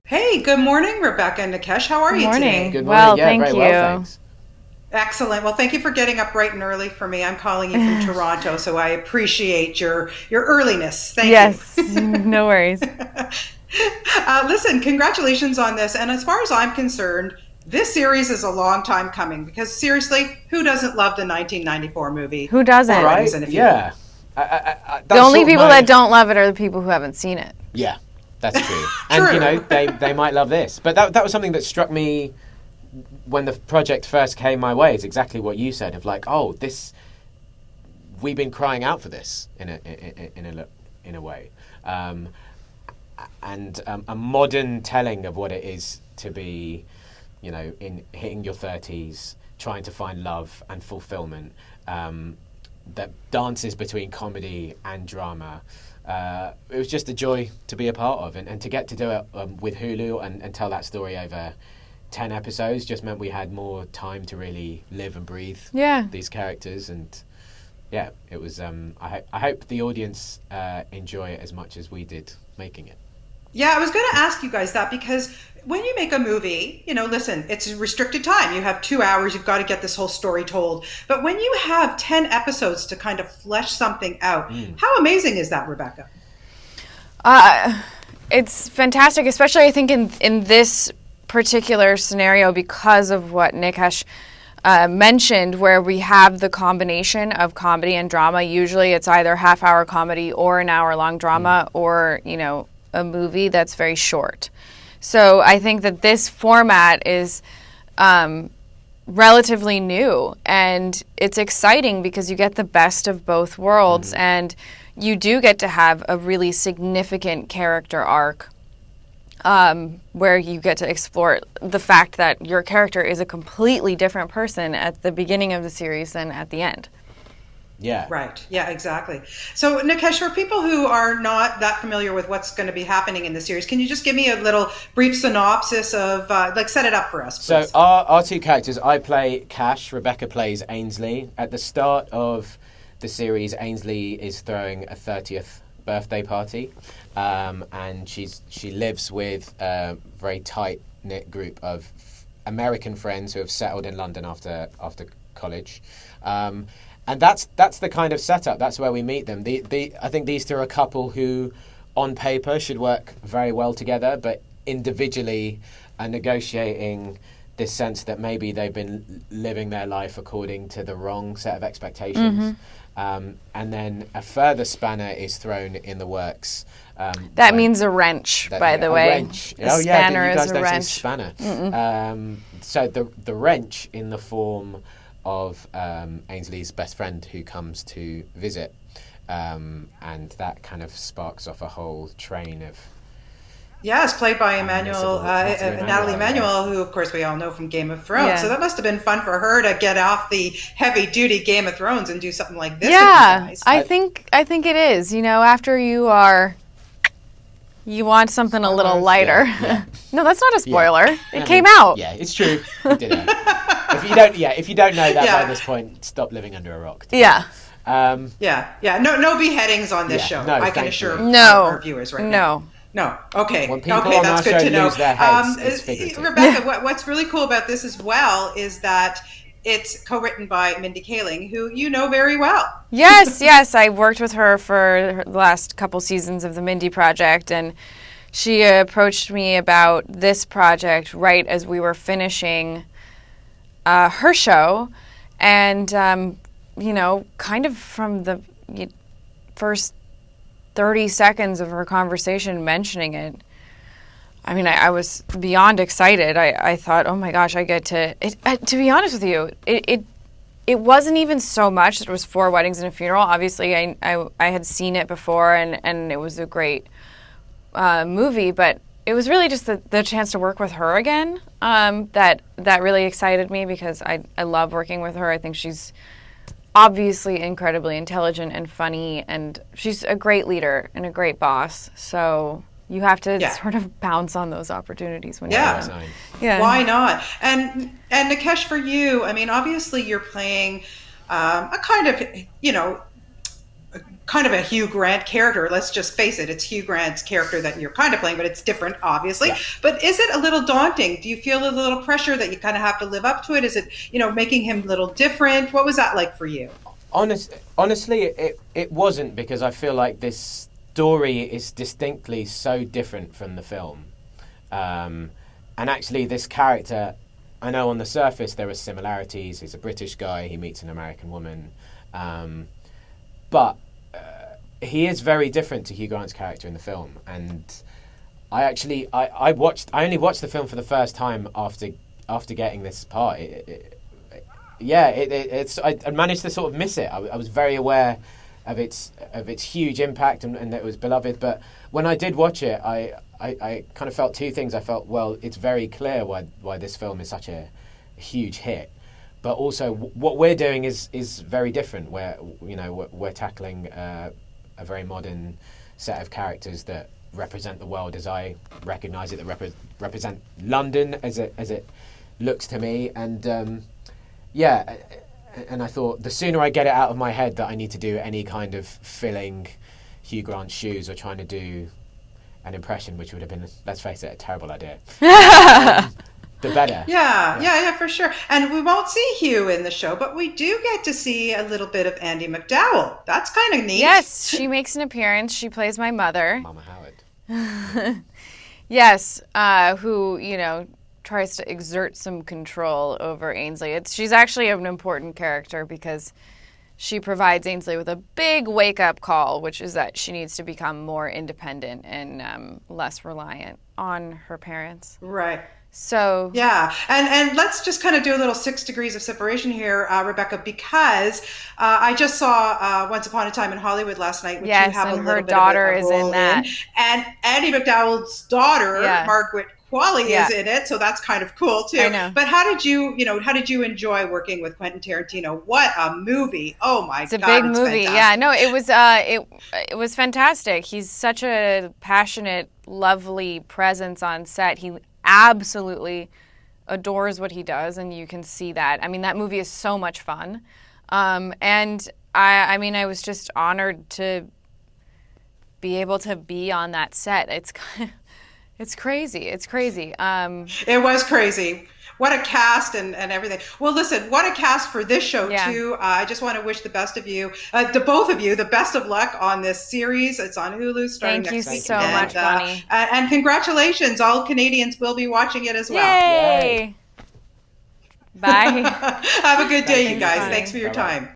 Hey, good morning, Rebecca and Nikesh. How are Good you morning. today? Good morning. Well, Yeah, thank very well, you. thanks. Excellent. Well, thank you for getting up bright and early for me. I'm calling you from Toronto, so I appreciate your earliness. Thank you. Yes, no worries. Listen, congratulations on this. And as far as I'm concerned, this series is a long time coming because seriously, who doesn't love the 1994 movie Who Four doesn't? Weddings Right? and a Funeral? Yeah. The That's only sort of people that my. don't love it are the people who haven't seen it. Yeah, that's true. And True. they might love this, but that was something that struck me when the project first came my way. It's exactly what you said of like, oh, this we've been crying out for this in a way, and a modern telling of what it is to be, in hitting your 30s, trying to find love and fulfillment. That dances between comedy and drama. It was just a joy to be a part of, and to get to do it with Hulu and tell that story over 10 episodes just meant we had more time to really live and breathe Yeah. these characters. And yeah, it was. I hope the audience enjoy it as much as we did making it. Yeah, I was going to ask you guys that because when you make a movie, listen, it's a restricted time. You have 2 hours, you've got to get this whole story told. But when you have 10 episodes to kind of flesh something out, how amazing is that, Rebecca? Uh, it's fantastic, especially I think in this particular scenario because of what Nikesh mentioned, where we have the combination of comedy and drama. Usually it's either half-hour comedy or an hour-long drama or, a movie that's very short. So I think that this format is relatively new, and it's exciting because you get the best of both worlds, and you do get to have a really significant character arc where you get to explore the fact that your character is a completely different person at the beginning of the series than at the end. Yeah. Right. Yeah, exactly. So, Nikesh, for people who are not that familiar with what's going to be happening in the series, can you just give me a little brief synopsis of, set it up for us, So please? our two characters, I play Cash, Rebecca plays Ainsley. At the start of the series, Ainsley is throwing a 30th birthday party, and she lives with a very tight knit group of American friends who have settled in London after college. And that's the kind of setup. That's where we meet them. I think these two are a couple who, on paper, should work very well together, but individually are negotiating this sense that maybe they've been living their life according to the wrong set of expectations. And then a further spanner is thrown in the works. That means a wrench, by the way. A wrench. A Yeah, spanner you is guys a don't wrench. say spanner. So the wrench in the form of Ainsley's best friend who comes to visit, and that kind of sparks off a whole train of. Yeah, it's played by Nathalie Nathalie Emmanuel, Emmanuel, who, of course, we all know from Game of Thrones. Yeah. So that must have been fun for her to get off the heavy-duty Game of Thrones and do something like this Yeah, with you guys. I think it is. After you want something a little lighter. Yeah. No, that's not a spoiler. It I came mean, out. Yeah, it's true. It did it. If you don't know that Yeah. by this point, stop living under a rock. Yeah. Yeah. No beheadings on this show. no, I can thank assure you. No. our viewers right now. No. No. Okay. When people Okay, on that's our good show to know. lose their heads, it's figurative. Rebecca, what's really cool about this as well is that it's co-written by Mindy Kaling, who you know very well. Yes. I worked with her for the last couple seasons of the Mindy Project, and she approached me about this project right as we were finishing her show, and kind of from the first 30 seconds of her conversation mentioning it, I mean, I was beyond excited. I thought, oh my gosh, I get to be honest with you, it wasn't even so much. It was Four Weddings and a Funeral. Obviously, I had seen it before, and it was a great movie, but it was really just the chance to work with her again that really excited me, because I love working with her. I think she's obviously incredibly intelligent and funny, and she's a great leader and a great boss. So you have to sort of bounce on those opportunities when you're done. Yeah. Why not? And Nikesh, for you, I mean, obviously you're playing a kind of, kind of a Hugh Grant character. Let's just face it, it's Hugh Grant's character that you're kind of playing, but it's different, obviously. Yeah. But is it a little daunting? Do you feel a little pressure that you kind of have to live up to it? Is it, making him a little different? What was that like for you? Honestly, it wasn't, because I feel like this story is distinctly so different from the film. And actually, this character, I know on the surface there are similarities. He's a British guy, he meets an American woman. But he is very different to Hugh Grant's character in the film. And I only watched the film for the first time after getting this part. I managed to sort of miss it. I was very aware of its huge impact and that it was beloved. But when I did watch it, I kind of felt two things. I felt, well, it's very clear why this film is such a huge hit. But also, what we're doing is very different. We're tackling a very modern set of characters that represent the world as I recognise it, that represent London as it looks to me. And and I thought, the sooner I get it out of my head that I need to do any kind of filling Hugh Grant's shoes or trying to do an impression, which would have been, let's face it, a terrible idea. The better. Yeah, for sure. And we won't see Hugh in the show, but we do get to see a little bit of Andie MacDowell. That's kind of neat. Yes, she makes an appearance. She plays my mother. Mama Howard. Yes, who, tries to exert some control over Ainsley. She's actually an important character because she provides Ainsley with a big wake-up call, which is that she needs to become more independent and less reliant on her parents. Right. So yeah, and let's just kind of do a little 6 degrees of separation here, Rebecca, because I just saw Once Upon a Time in Hollywood last night, which yes, you have and a her little daughter bit of a is in that, and Andie MacDowell's daughter, Margaret Qualley, is in it, so that's kind of cool too. I know. But how did you enjoy working with Quentin Tarantino? What a movie! Oh my God, it's a big movie. Fantastic. Yeah, no, it was it was fantastic. He's such a passionate, lovely presence on set. He absolutely adores what he does, and you can see that. I mean, that movie is so much fun, and I was just honored to be able to be on that set. It's crazy. It's crazy. It was crazy. What a cast and everything. Well, listen, what a cast for this show, too. I just want to wish the best of you, to both of you, the best of luck on this series. It's on Hulu starting next week. Thank you so much, Bonnie. And congratulations. All Canadians will be watching it as well. Yay! Bye. Have a good day, you guys. Bye. Thanks for your time.